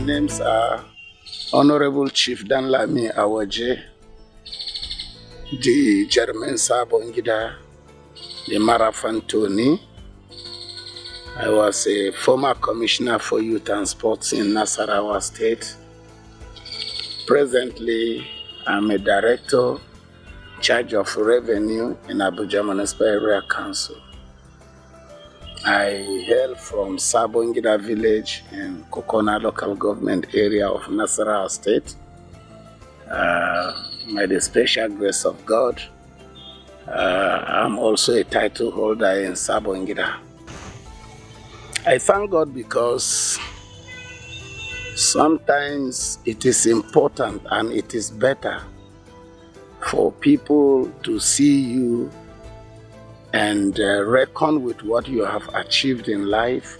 names are Honorable Chief Danlami Awaje, the German Sabongida, the Marafantoni. I was a former commissioner for youth and sports in Nasarawa State. Presently, I'm a director in charge of revenue in Abuja Municipal Area Council. I hail from Sabongida village in Kokona local government area of Nasarawa State. By the special grace of God, I'm also a title holder in Sabongida. I thank God because sometimes it is important and it is better for people to see you and reckon with what you have achieved in life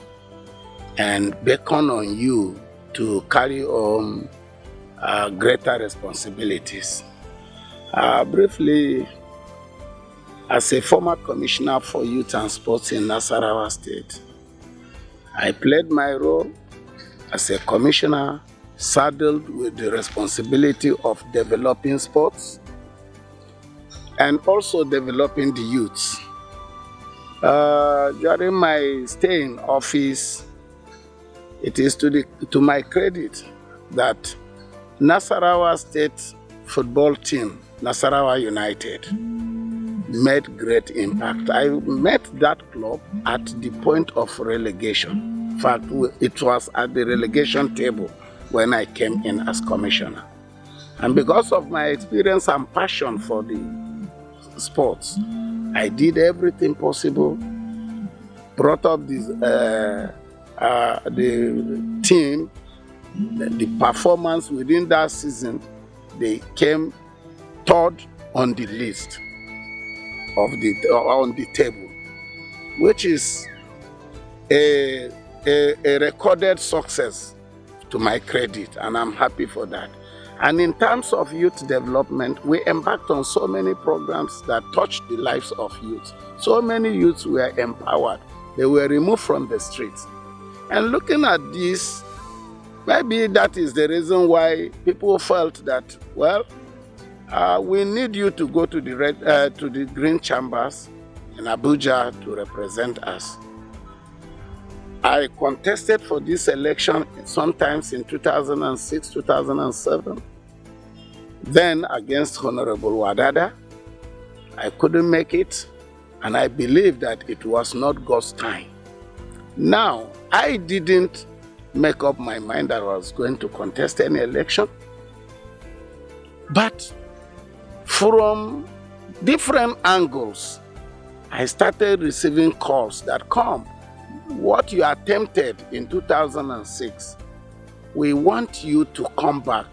and beckon on you to carry on greater responsibilities. Briefly, as a former commissioner for youth and sports in Nasarawa State, I played my role as a commissioner saddled with the responsibility of developing sports and also developing the youths. During my stay in office, it is to my credit that Nasarawa State football team, Nasarawa United, made great impact. I met that club at the point of relegation. In fact, it was at the relegation table when I came in as commissioner. And because of my experience and passion for the sports, I did everything possible, brought up the team, the performance within that season. They came third on the list on the table, which is a recorded success to my credit, and I'm happy for that. And in terms of youth development, we embarked on so many programs that touched the lives of youth. So many youths were empowered. They were removed from the streets. And looking at this, maybe that is the reason why people felt that, well, we need you to go to the Green Chambers in Abuja to represent us. I contested for this election sometimes in 2006, 2007. Then against Honorable Wadada, I couldn't make it, and I believe that it was not God's time. Now, I didn't make up my mind that I was going to contest any election, but from different angles, I started receiving calls that come. What you attempted in 2006, we want you to come back.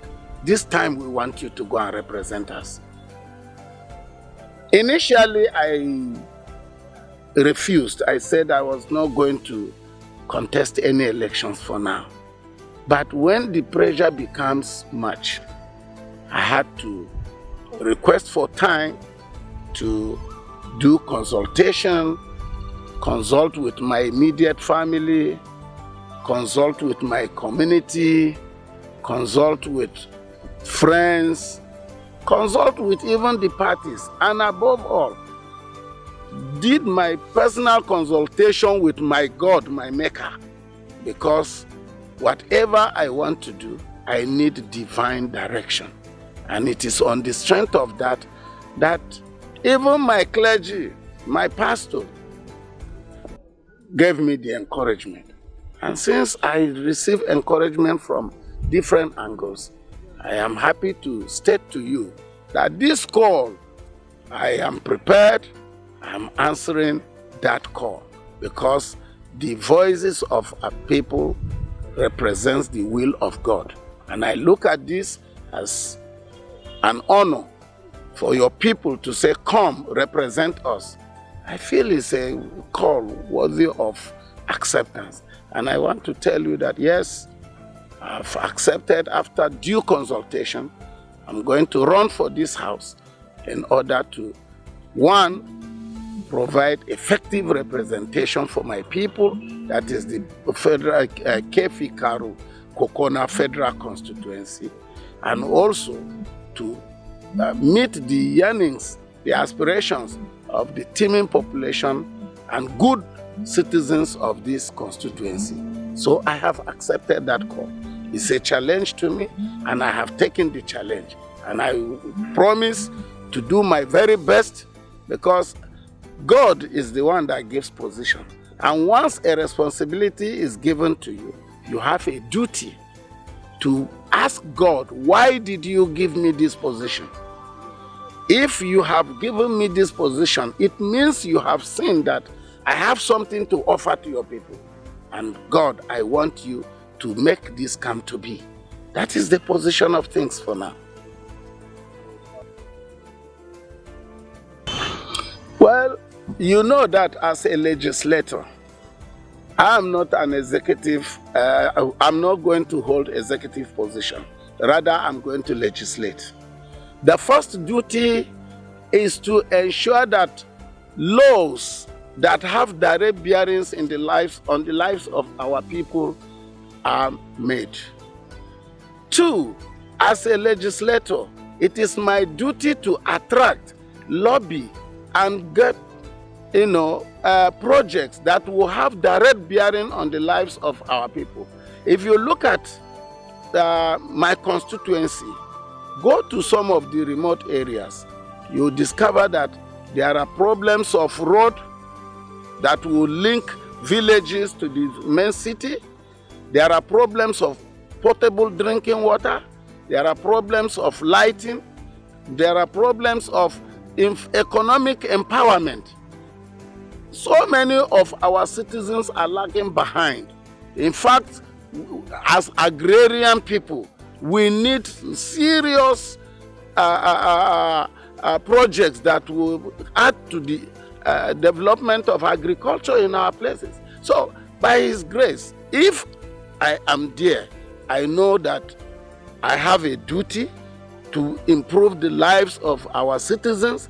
This time we want you to go and represent us. Initially, I refused. I said I was not going to contest any elections for now. But when the pressure becomes much, I had to request for time to do consultation, consult with my immediate family, consult with my community, consult with friends, consult with even the parties, and above all, did my personal consultation with my God, my Maker, because whatever I want to do, I need divine direction. And it is on the strength of that even my clergy, my pastor, gave me the encouragement. And since I received encouragement from different angles, I am happy to state to you that this call, I am prepared, I am answering that call, because the voices of a people represents the will of God. And I look at this as an honor for your people to say, come, represent us. I feel it's a call worthy of acceptance. And I want to tell you that, yes, I've accepted after due consultation. I'm going to run for this house in order to, one, provide effective representation for my people, that is the federal Kefi Karu, Kokona Federal Constituency, and also to meet the yearnings, the aspirations of the teeming population and good citizens of this constituency. So I have accepted that call. It's a challenge to me, and I have taken the challenge. And I promise to do my very best, because God is the one that gives position. And once a responsibility is given to you, you have a duty to ask God, why did you give me this position? If you have given me this position, it means you have seen that I have something to offer to your people. And God, I want you to make this come to be. That is the position of things for now. Well, you know that as a legislator, I am not an executive, I'm not going to hold executive position. Rather, I'm going to legislate. The first duty is to ensure that laws that have direct bearings in on the lives of our people are made. Two, as a legislator, it is my duty to attract, lobby, and get projects that will have direct bearing on the lives of our people. If you look at my constituency, go to some of the remote areas, you discover that there are problems of road that will link villages to the main city. There are problems of potable drinking water. There are problems of lighting. There are problems of economic empowerment. So many of our citizens are lagging behind. In fact, as agrarian people, we need serious projects that will add to the development of agriculture in our places. So, by His grace, if I am there, I know that I have a duty to improve the lives of our citizens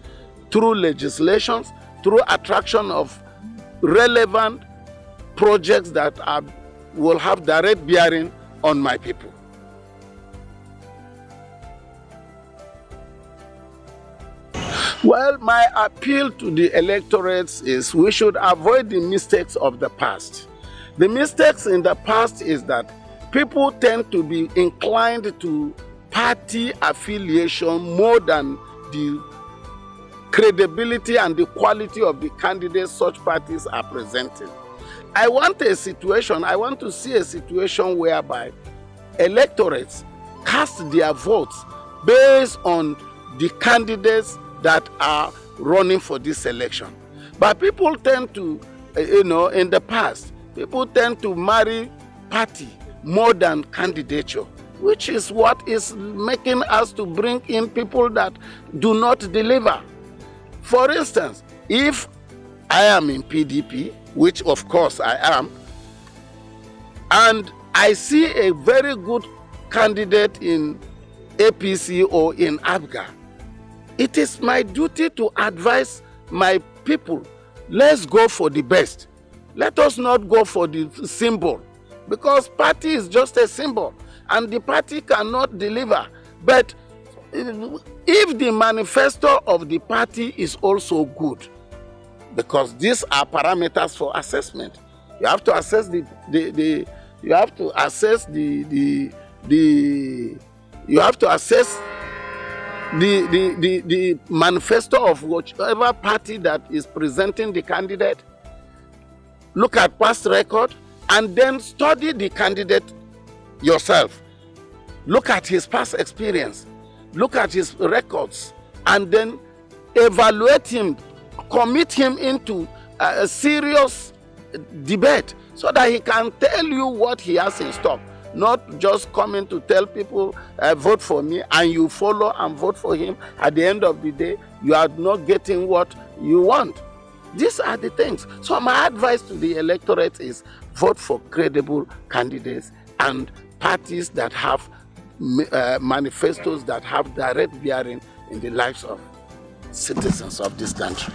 through legislations, through attraction of relevant projects that will have direct bearing on my people. Well, my appeal to the electorates is we should avoid the mistakes of the past. The mistakes in the past is that people tend to be inclined to party affiliation more than the credibility and the quality of the candidates such parties are presenting. I want to see a situation whereby electorates cast their votes based on the candidates that are running for this election. But people tend to, in the past, people tend to marry party more than candidature, which is what is making us to bring in people that do not deliver. For instance, if I am in PDP, which of course I am, and I see a very good candidate in APC or in Abuja, it is my duty to advise my people, let's go for the best. Let us not go for the symbol, because party is just a symbol and the party cannot deliver. But if the manifesto of the party is also good, because these are parameters for assessment, you have to assess the manifesto of whichever party that is presenting the candidate. Look at past record and then study the candidate yourself. Look at his past experience, look at his records, and then evaluate him, commit him into a serious debate so that he can tell you what he has in stock. Not just coming to tell people, vote for me, and you follow and vote for him. At the end of the day, you are not getting what you want. These are the things. So my advice to the electorate is vote for credible candidates and parties that have manifestos that have direct bearing in the lives of citizens of this country.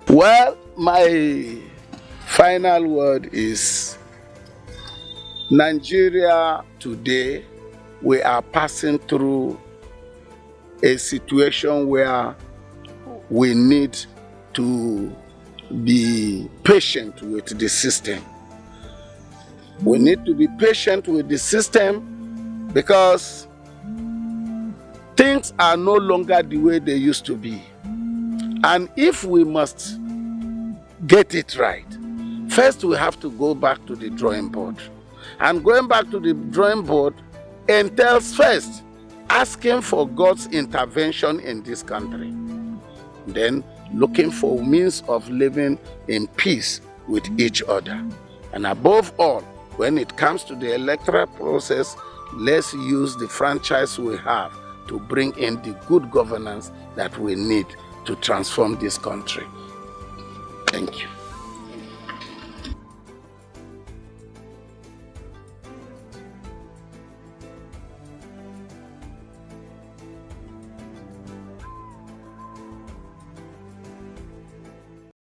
Well, my final word is Nigeria today, we are passing through a situation where we need to be patient with the system. We need to be patient with the system because things are no longer the way they used to be. And if we must get it right, first we have to go back to the drawing board. And going back to the drawing board entails first asking for God's intervention in this country. Then looking for means of living in peace with each other. And above all, when it comes to the electoral process, let's use the franchise we have to bring in the good governance that we need to transform this country. Thank you.